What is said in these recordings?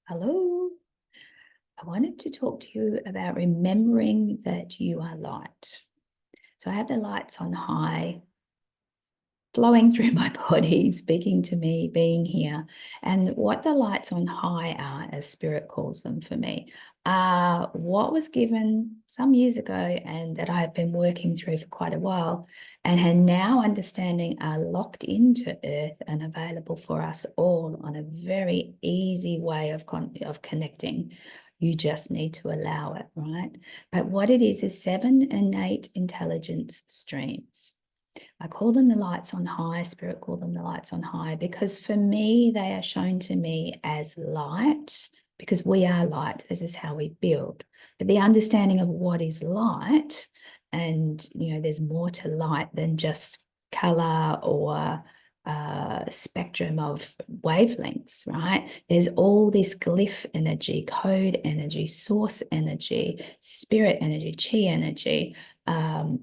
Hello. I wanted to talk to you about remembering that you are light. So I have the lights on high, flowing through my body, speaking to me, being here. And what the lights on high are, as Spirit calls them for me, are what was given some years ago and that I have been working through for quite a while and are now understanding are locked into Earth and available for us all on a very easy way of connecting. You just need to allow it, right? But what it is 7 innate intelligence streams. I call them the lights on high, Spirit call them the lights on high, because for me, they are shown to me as light, because we are light. This is how we build. But the understanding of what is light, and there's more to light than just color or spectrum of wavelengths, right? There's all this glyph energy, code energy, source energy, spirit energy, chi energy,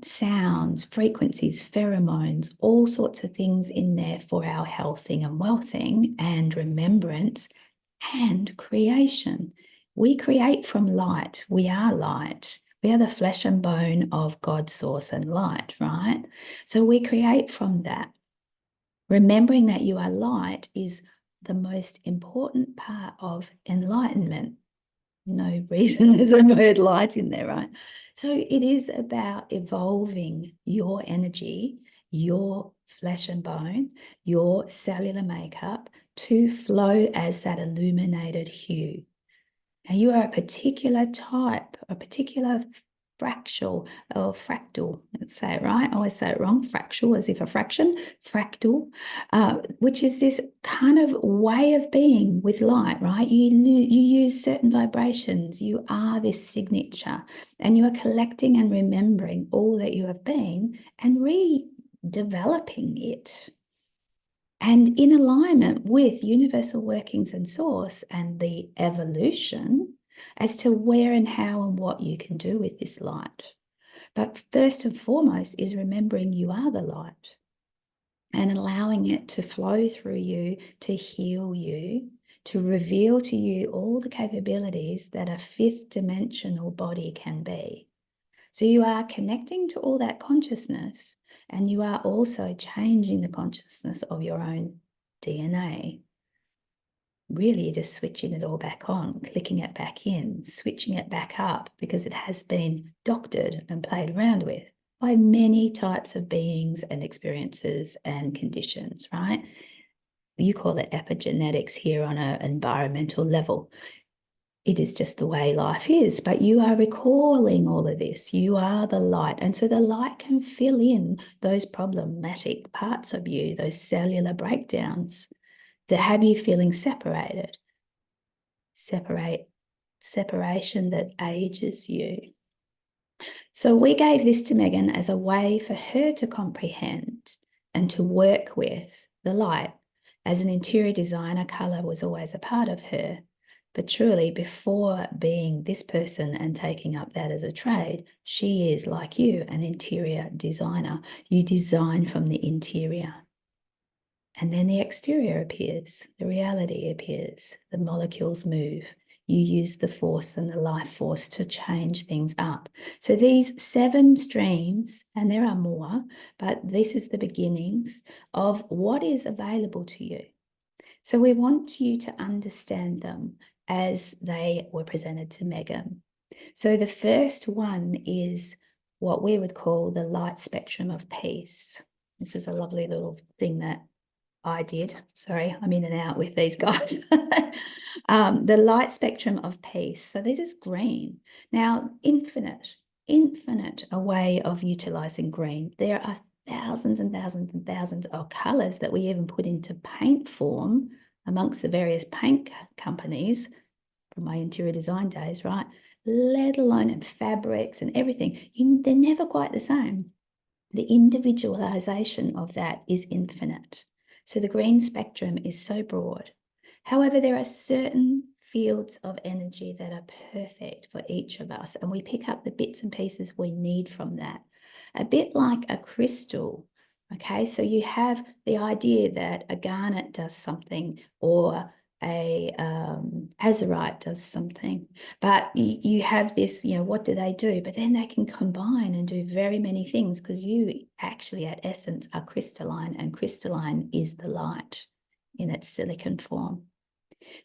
sounds, frequencies, pheromones, all sorts of things in there for our healthing and wealthing and remembrance and creation. We create from light. We are light. We are the flesh and bone of God's source and light, right? So we create from that. Remembering that you are light is the most important part of enlightenment. No reason there's a word light in there, right? So it is about evolving your energy, your flesh and bone, your cellular makeup to flow as that illuminated hue. Now you are a particular type, a particular fractal, let's say it right. I always say it wrong, fractal, as if a fraction, fractal, which is this kind of way of being with light, right? You use certain vibrations. You are this signature, and you are collecting and remembering all that you have been and redeveloping it. And in alignment with universal workings and source and the evolution as to where and how and what you can do with this light. But first and foremost is remembering you are the light and allowing it to flow through you, to heal you, to reveal to you all the capabilities that a fifth dimensional body can be. So you are connecting to all that consciousness, and you are also changing the consciousness of your own DNA. Really just switching it all back on, clicking it back in, switching it back up, because it has been doctored and played around with by many types of beings and experiences and conditions, right? You call it epigenetics here on an environmental level. It is just the way life is, but you are recalling all of this. You are the light. And so the light can fill in those problematic parts of you, those cellular breakdowns that have you feeling separated. Separation that ages you. So we gave this to Megan as a way for her to comprehend and to work with the light. As an interior designer, color was always a part of her. But truly, before being this person and taking up that as a trade, she is, like you, an interior designer. You design from the interior. And then the exterior appears, the reality appears, the molecules move. You use the force and the life force to change things up. So these 7 streams, and there are more, but this is the beginnings of what is available to you. So we want you to understand them as they were presented to Megan. So the first one is what we would call the light spectrum of peace. This is a lovely little thing that I did. Sorry, I'm in and out with these guys. The light spectrum of peace. So this is green. Now, infinite a way of utilizing green. There are thousands and thousands and thousands of colors that we even put into paint form amongst the various paint companies from my interior design days, right? Let alone in fabrics and everything. They're never quite the same. The individualization of that is infinite. So the green spectrum is so broad. However, there are certain fields of energy that are perfect for each of us, and we pick up the bits and pieces we need from that. A bit like a crystal, okay? So you have the idea that a garnet does something, or a azurite does something, but you have this, what do they do? But then they can combine and do very many things, because you actually at essence are crystalline, and crystalline is the light in its silicon form.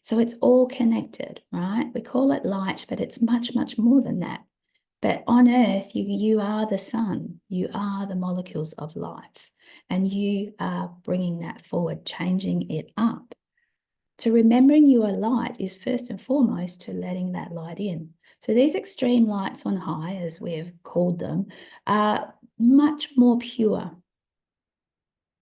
So it's all connected, right? We call it light, but it's much, much more than that. But on earth, you are the sun, you are the molecules of life, and you are bringing that forward, changing it up. So remembering you are light is first and foremost to letting that light in. So these extreme lights on high, as we have called them, are much more pure.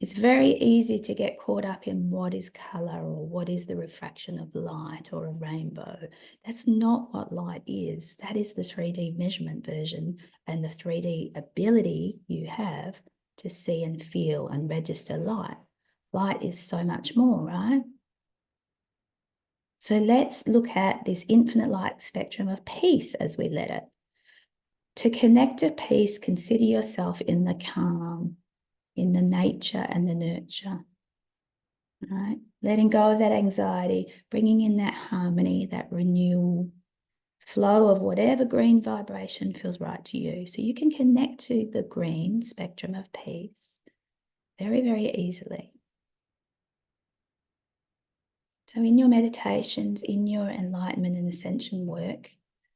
It's very easy to get caught up in what is color or what is the refraction of light or a rainbow. That's not what light is. That is the 3D measurement version and the 3D ability you have to see and feel and register light. Light is so much more, right? So let's look at this infinite light spectrum of peace as we let it. To connect to peace, consider yourself in the calm, in the nature and the nurture. Right? Letting go of that anxiety, bringing in that harmony, that renewal, flow of whatever green vibration feels right to you. So you can connect to the green spectrum of peace very, very easily. So in your meditations, in your enlightenment and ascension work,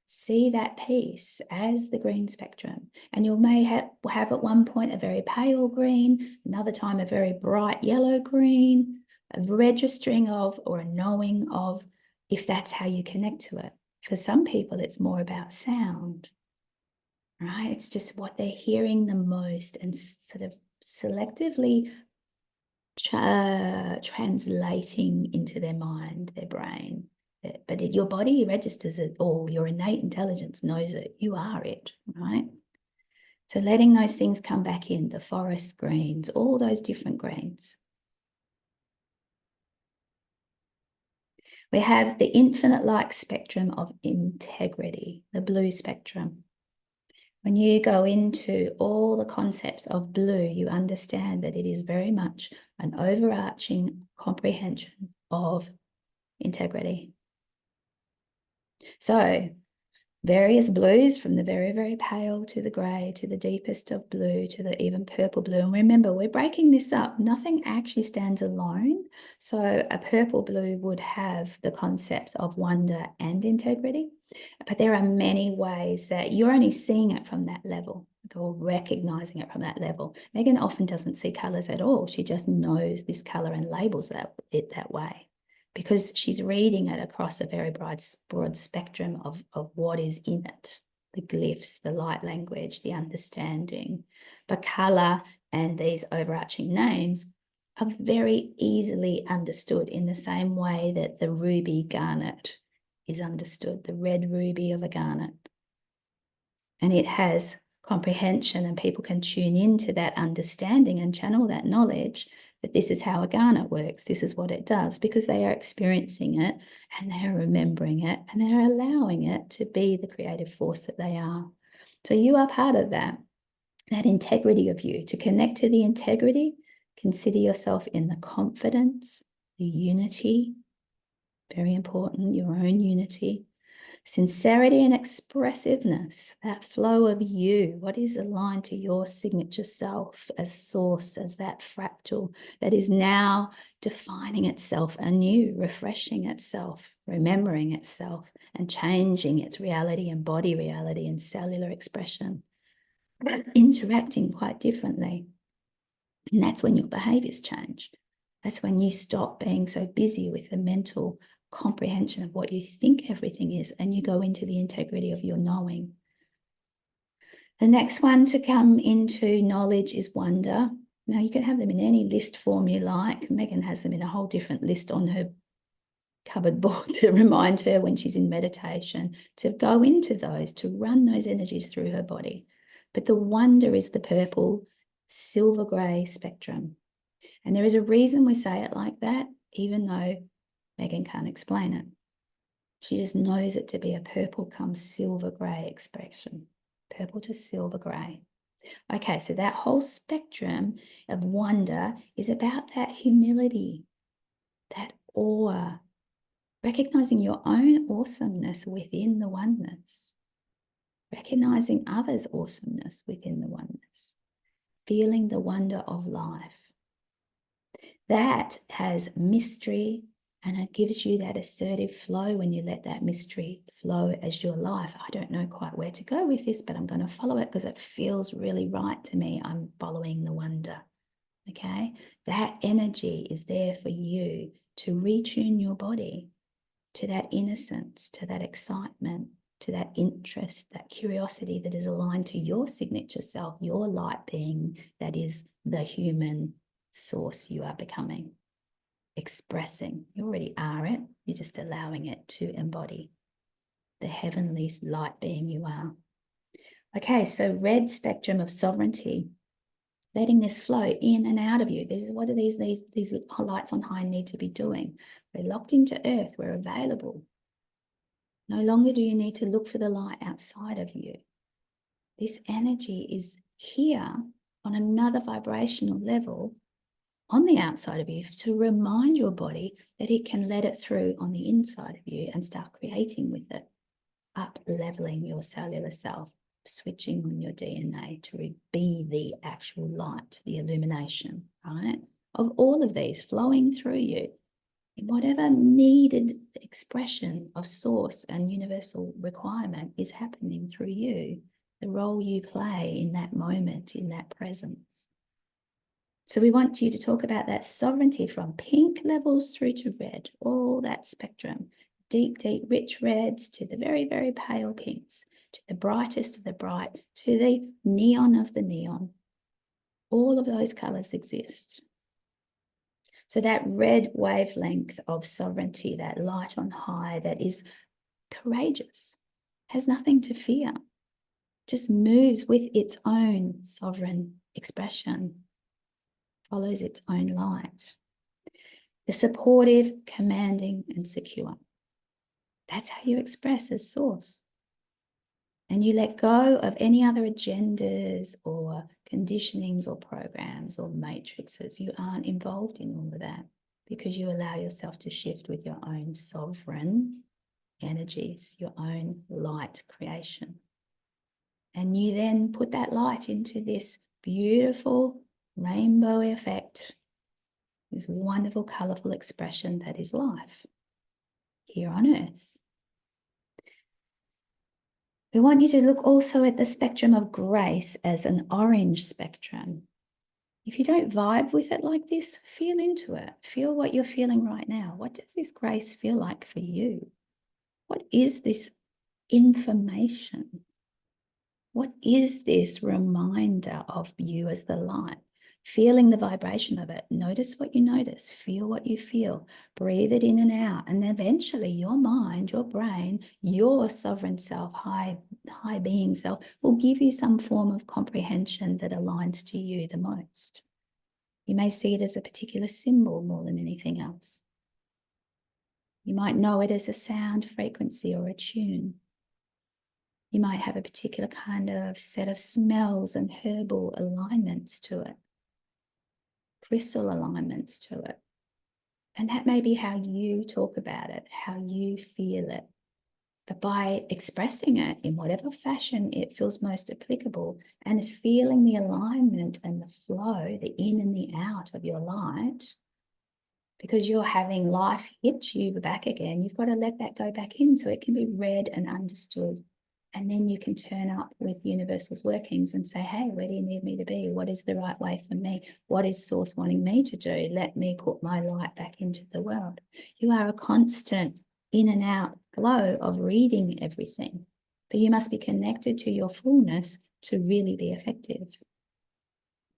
see that peace as the green spectrum. And you may have at one point a very pale green, another time a very bright yellow green, a registering of or a knowing of, if that's how you connect to it. For some people, it's more about sound, right? It's just what they're hearing the most and sort of selectively translating into their mind, their brain. But your body registers it all. Your innate intelligence knows it. You are it, right? So letting those things come back in, the forest greens, all those different greens. We have the infinite light spectrum of integrity, the blue spectrum. When you go into all the concepts of blue, you understand that it is very much an overarching comprehension of integrity. So various blues, from the very, very pale to the grey, to the deepest of blue, to the even purple blue. And remember, we're breaking this up. Nothing actually stands alone. So a purple blue would have the concepts of wonder and integrity. But there are many ways that you're only seeing it from that level, or recognizing it from that level. Megan often doesn't see colors at all. She just knows this color and labels it that way, because she's reading it across a very broad spectrum of what is in it, the glyphs, the light language, the understanding. But color and these overarching names are very easily understood in the same way that the ruby garnet is understood, the red ruby of a garnet. And it has comprehension, and people can tune into that understanding and channel that knowledge that this is how a garnet works, this is what it does, because they are experiencing it and they are remembering it and they're allowing it to be the creative force that they are. So you are part of that integrity of you. To connect to the integrity, consider yourself in the confidence, the unity, very important, your own unity, sincerity and expressiveness, that flow of you, what is aligned to your signature self as source, as that fractal that is now defining itself anew, refreshing itself, remembering itself, and changing its reality and body reality and cellular expression, interacting quite differently. And that's when your behaviors change. That's when you stop being so busy with the mental comprehension of what you think everything is, and you go into the integrity of your knowing. The next one to come into knowledge is wonder. Now, you can have them in any list form you like. Megan has them in a whole different list on her cupboard board to remind her when she's in meditation to go into those, to run those energies through her body. But the wonder is the purple, silver grey spectrum. And there is a reason we say it like that, even though Megan can't explain it. She just knows it to be a purple come silver grey expression, purple to silver grey. Okay, so that whole spectrum of wonder is about that humility, that awe, recognizing your own awesomeness within the oneness, recognizing others' awesomeness within the oneness, feeling the wonder of life. That has mystery, and it gives you that assertive flow when you let that mystery flow as your life. I don't know quite where to go with this, but I'm going to follow it because it feels really right to me. I'm following the wonder. Okay? That energy is there for you to retune your body to that innocence, to that excitement, to that interest, that curiosity that is aligned to your signature self, your light being, that is the human source you are becoming, expressing. You already are it, you're just allowing it to embody the heavenly light being you are. Okay, so red spectrum of sovereignty, letting this flow in and out of you. This is what do these lights on high need to be doing? We're locked into earth, we're available. No longer do you need to look for the light outside of you. This energy is here on another vibrational level on the outside of you to remind your body that it can let it through on the inside of you and start creating with it, up leveling your cellular self, switching on your DNA to be the actual light, the illumination, right? Of all of these flowing through you in whatever needed expression of source and universal requirement is happening through you, the role you play in that moment, in that presence. So we want you to talk about that sovereignty from pink levels through to red, all that spectrum, deep, deep, rich reds to the very, very pale pinks, to the brightest of the bright, to the neon of the neon. All of those colors exist. So that red wavelength of sovereignty, that light on high, that is courageous, has nothing to fear, just moves with its own sovereign expression, follows its own light. The supportive, commanding, and secure. That's how you express as source. And you let go of any other agendas or conditionings or programs or matrices. You aren't involved in all of that because you allow yourself to shift with your own sovereign energies, your own light creation. And you then put that light into this beautiful rainbow effect, this wonderful, colorful expression that is life here on earth. We want you to look also at the spectrum of grace as an orange spectrum. If you don't vibe with it like this, feel into it. Feel what you're feeling right now. What does this grace feel like for you? What is this information? What is this reminder of you as the light? Feeling the vibration of it. Notice what you notice. Feel what you feel. Breathe it in and out. And eventually your mind, your brain, your sovereign self, high being self, will give you some form of comprehension that aligns to you the most. You may see it as a particular symbol more than anything else. You might know it as a sound frequency or a tune. You might have a particular kind of set of smells and herbal alignments to it, crystal alignments to it. And that may be how you talk about it, how you feel it. But by expressing it in whatever fashion it feels most applicable and feeling the alignment and the flow, the in and the out of your light, because you're having life hit you back again, you've got to let that go back in so it can be read and understood. And then you can turn up with universal's workings and say, hey, where do you need me to be? What is the right way for me? What is source wanting me to do? Let me put my light back into the world. You are a constant in and out flow of reading everything, but you must be connected to your fullness to really be effective.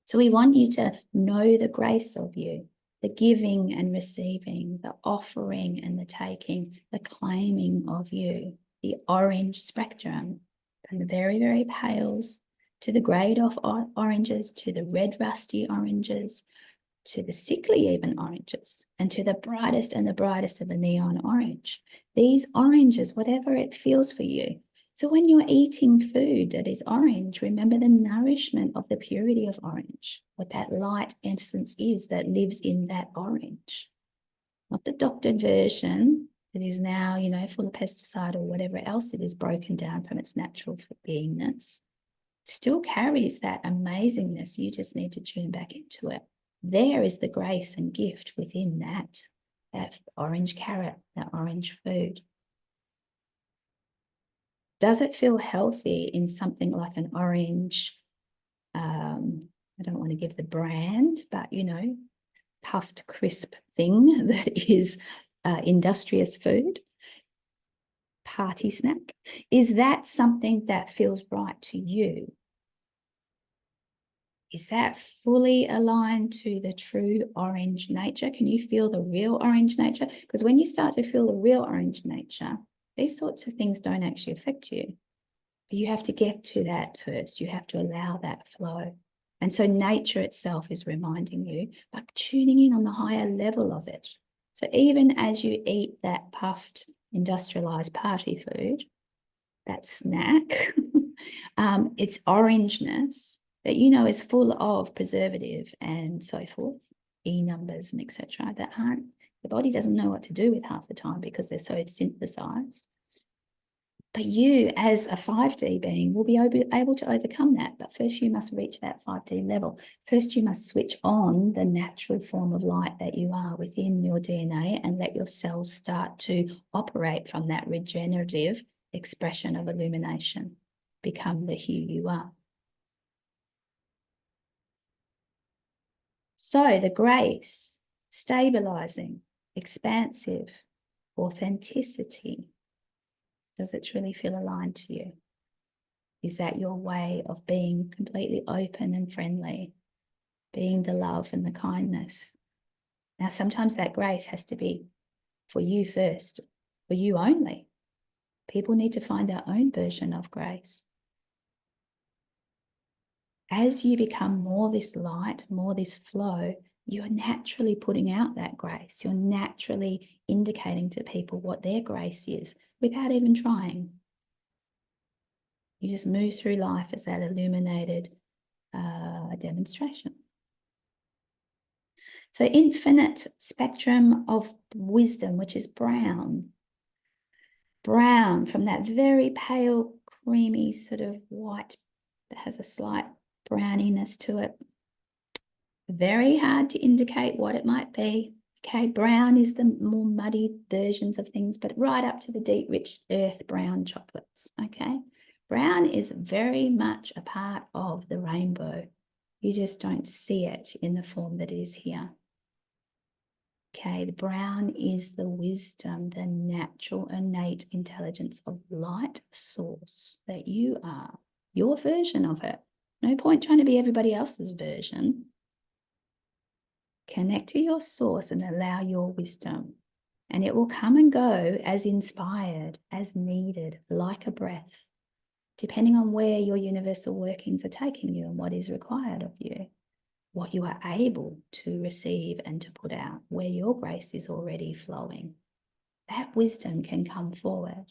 So we want you to know the grace of you, the giving and receiving, the offering and the taking, the claiming of you. The orange spectrum, from the very, very pales to the grade of oranges, to the red rusty oranges, to the sickly even oranges, and to the brightest and the brightest of the neon orange. These oranges, whatever it feels for you. So when you're eating food that is orange, remember the nourishment of the purity of orange, what that light essence is that lives in that orange. Not the doctored version, that is now, you know, full of pesticide or whatever else it is, broken down from its natural beingness, still carries that amazingness. You just need to tune back into it. There is the grace and gift within that orange carrot, that orange food. Does it feel healthy in something like an orange, I don't want to give the brand, but, you know, puffed crisp thing that is industrious food, party snack? Is that something that feels right to you? Is that fully aligned to the true orange nature? Can you feel the real orange nature? Because when you start to feel the real orange nature, these sorts of things don't actually affect you. But you have to get to that first. You have to allow that flow. And so nature itself is reminding you, but tuning in on the higher level of it. So even as you eat that puffed, industrialized party food, that snack, its orangeness that you know is full of preservative and so forth, E numbers and etc. that aren't, the body doesn't know what to do with half the time because they're so synthesized. But you, as a 5D being, will be able to overcome that. But first, you must reach that 5D level. First, you must switch on the natural form of light that you are within your DNA and let your cells start to operate from that regenerative expression of illumination. Become the who you are. So the grace, stabilizing, expansive, authenticity. Does it truly feel aligned to you? Is that your way of being completely open and friendly, being the love and the kindness? Now, sometimes that grace has to be for you first, for you only. People need to find their own version of grace. As you become more this light, more this flow, you're naturally putting out that grace. You're naturally indicating to people what their grace is without even trying. You just move through life as that illuminated demonstration. So infinite spectrum of wisdom, which is brown. Brown from that very pale, creamy sort of white that has a slight browniness to it. Very hard to indicate what it might be. Okay, brown is the more muddy versions of things, but right up to the deep, rich earth brown chocolates. Okay, brown is very much a part of the rainbow. You just don't see it in the form that it is here. Okay, the brown is the wisdom, the natural, innate intelligence of light source that you are, your version of it. No point trying to be everybody else's version. Connect to your source and allow your wisdom. And it will come and go as inspired, as needed, like a breath, depending on where your universal workings are taking you and what is required of you, what you are able to receive and to put out, where your grace is already flowing. That wisdom can come forward.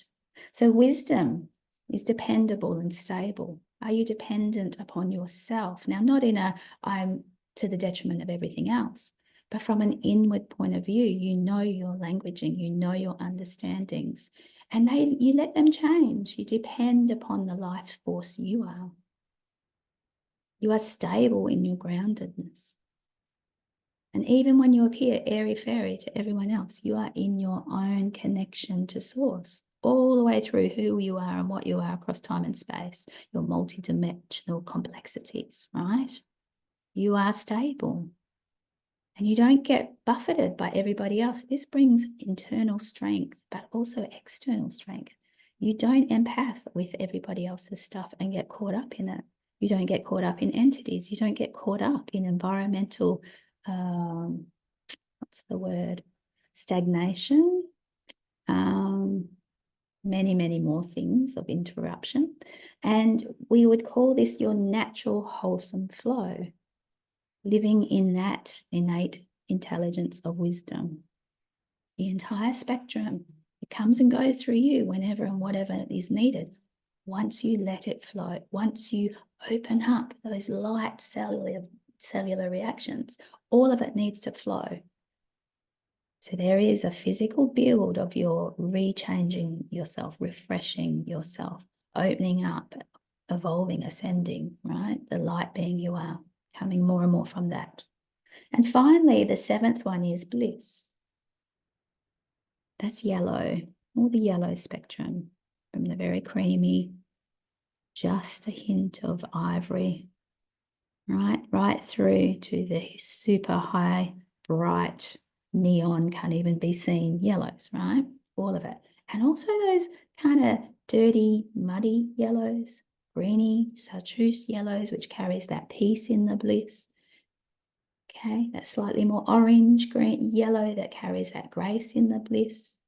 So wisdom is dependable and stable. Are you dependent upon yourself? Now, not in a I'm to the detriment of everything else, but from an inward point of view, you know your languaging, you know your understandings, and you let them change. You depend upon the life force you are. You are stable in your groundedness. And even when you appear airy-fairy to everyone else, you are in your own connection to source, all the way through who you are and what you are across time and space, your multidimensional complexities, right? You are stable. And you don't get buffeted by everybody else. This brings internal strength, but also external strength. You don't empath with everybody else's stuff and get caught up in it. You don't get caught up in entities. You don't get caught up in environmental, what's the word? Stagnation. Many, many more things of interruption. And we would call this your natural wholesome flow, living in that innate intelligence of wisdom. The entire spectrum, it comes and goes through you whenever and whatever is needed. Once you let it flow, once you open up those light cellular reactions, all of it needs to flow. So there is a physical build of your rechanging yourself, refreshing yourself, opening up, evolving, ascending, right? The light being you are, coming more and more from that. And finally, the seventh one is bliss. That's yellow, all the yellow spectrum, from the very creamy, just a hint of ivory, right through to the super high, bright, neon, can't even be seen yellows, right? All of it. And also those kind of dirty, muddy yellows, greeny, chartreuse yellows, which carries that peace in the bliss. Okay, that slightly more orange, green, yellow that carries that grace in the bliss.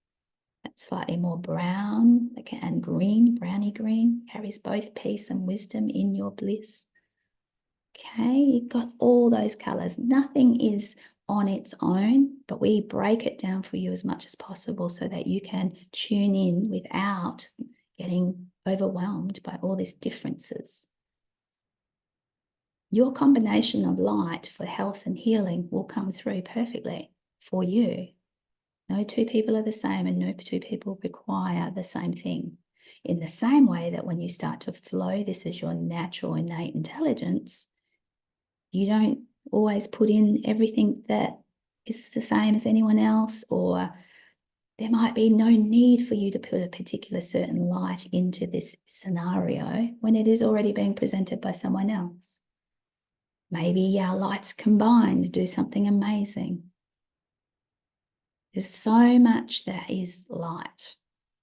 That slightly more brown and green, browny green, carries both peace and wisdom in your bliss. Okay, you've got all those colors. Nothing is on its own, but we break it down for you as much as possible so that you can tune in without getting overwhelmed by all these differences. Your combination of light for health and healing will come through perfectly for you. No two people are the same, and no two people require the same thing. In the same way that when you start to flow, this is your natural innate intelligence, you don't always put in everything that is the same as anyone else, or there might be no need for you to put a particular certain light into this scenario when it is already being presented by someone else. Maybe our lights combined do something amazing. There's so much that is light.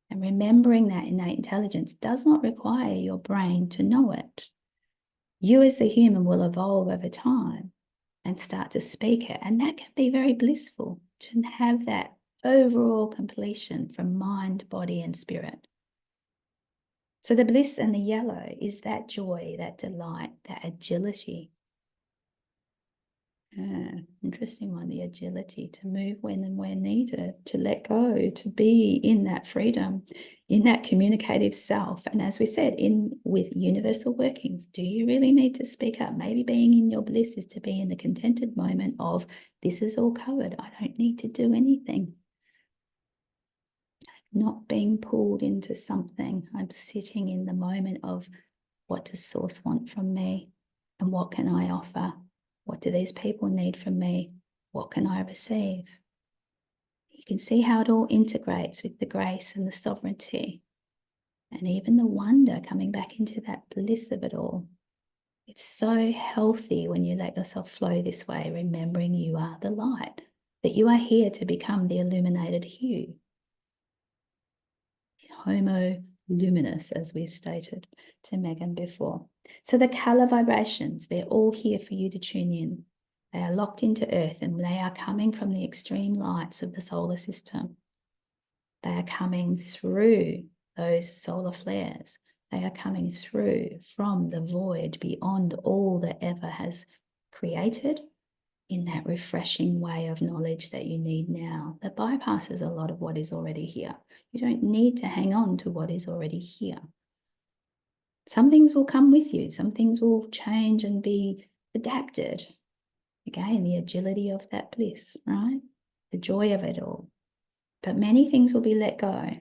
And remembering that innate intelligence does not require your brain to know it. You as the human will evolve over time and start to speak it. And that can be very blissful to have that overall completion from mind, body, and spirit. So the bliss and the yellow is that joy, that delight, that agility. Interesting one, the agility to move when and where needed, to let go, to be in that freedom, in that communicative self. And as we said, with universal workings, do you really need to speak up? Maybe being in your bliss is to be in the contented moment of, this is all covered. I don't need to do anything. Not being pulled into something. I'm sitting in the moment of, what does Source want from me? And what can I offer? What do these people need from me? What can I receive? You can see how it all integrates with the grace and the sovereignty, and even the wonder coming back into that bliss of it all. It's so healthy when you let yourself flow this way, remembering you are the light, that you are here to become the illuminated hue. Homo luminous, as we've stated to Megan before. So the color vibrations, they're all here for you to tune in. They are locked into earth, and they are coming from the extreme lights of the solar system. They are coming through those solar flares. They are coming through from the void beyond all that ever has created, in that refreshing way of knowledge that you need now, that bypasses a lot of what is already here. You don't need to hang on to what is already here. Some things will come with you. Some things will change and be adapted. Again, the agility of that bliss, right? The joy of it all. But many things will be let go.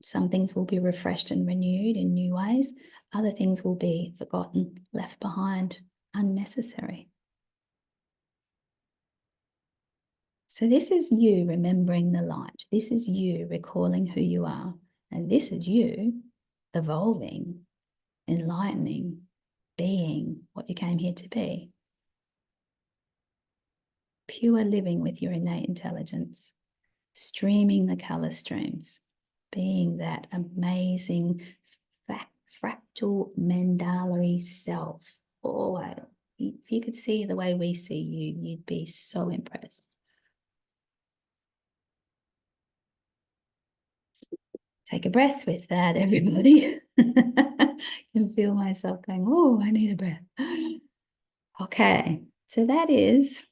Some things will be refreshed and renewed in new ways. Other things will be forgotten, left behind, unnecessary. So this is you remembering the light. This is you recalling who you are. And this is you evolving, enlightening, being what you came here to be. Pure living with your innate intelligence, streaming the color streams, being that amazing fractal mandala self. Oh, if you could see the way we see you, you'd be so impressed. Take a breath with that, everybody. I can feel myself going, oh, I need a breath. Okay, so that is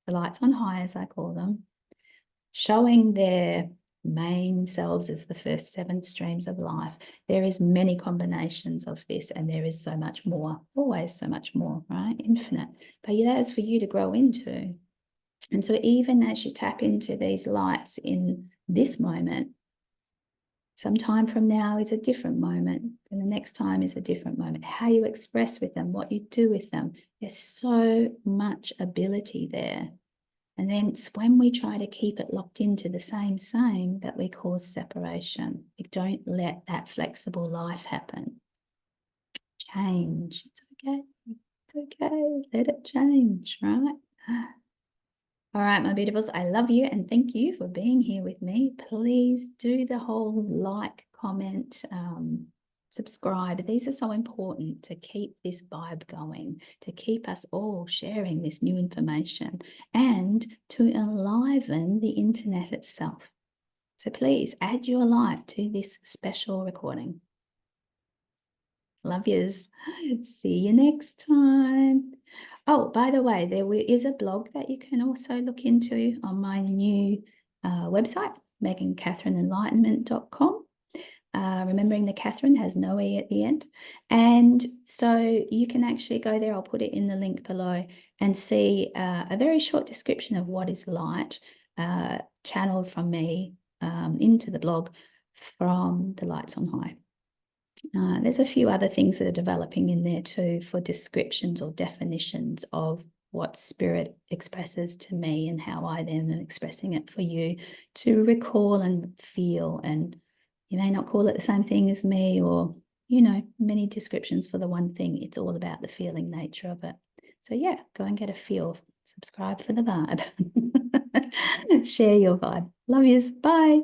the lights on high, as I call them, showing their main selves as the first 7 streams of life. There is many combinations of this, and there is so much more, always so much more, right? Infinite. But that is for you to grow into. And so even as you tap into these lights in this moment, some time from now is a different moment, and the next time is a different moment. How you express with them, what you do with them, there's so much ability there. And then it's when we try to keep it locked into the same that we cause separation. We don't let that flexible life happen. Change. It's okay. It's okay. Let it change, right? All right, my beautifuls, I love you and thank you for being here with me. Please do the whole like, comment, subscribe. These are so important to keep this vibe going, to keep us all sharing this new information and to enliven the internet itself. So please add your light to this special recording. Love yous. See you next time. Oh, by the way, there is a blog that you can also look into on my new website, megancatherineNenlightenment.com. Remembering the Catherine has no E at the end. And so you can actually go there. I'll put it in the link below and see a very short description of what is light, channeled from me into the blog from the Lights on High. There's a few other things that are developing in there too for descriptions or definitions of what spirit expresses to me and how I then am expressing it for you to recall and feel. And you may not call it the same thing as me, or, you know, many descriptions for the one thing. It's all about the feeling nature of it. So yeah, go and get a feel. Subscribe for the vibe. Share your vibe. Love yous. Bye.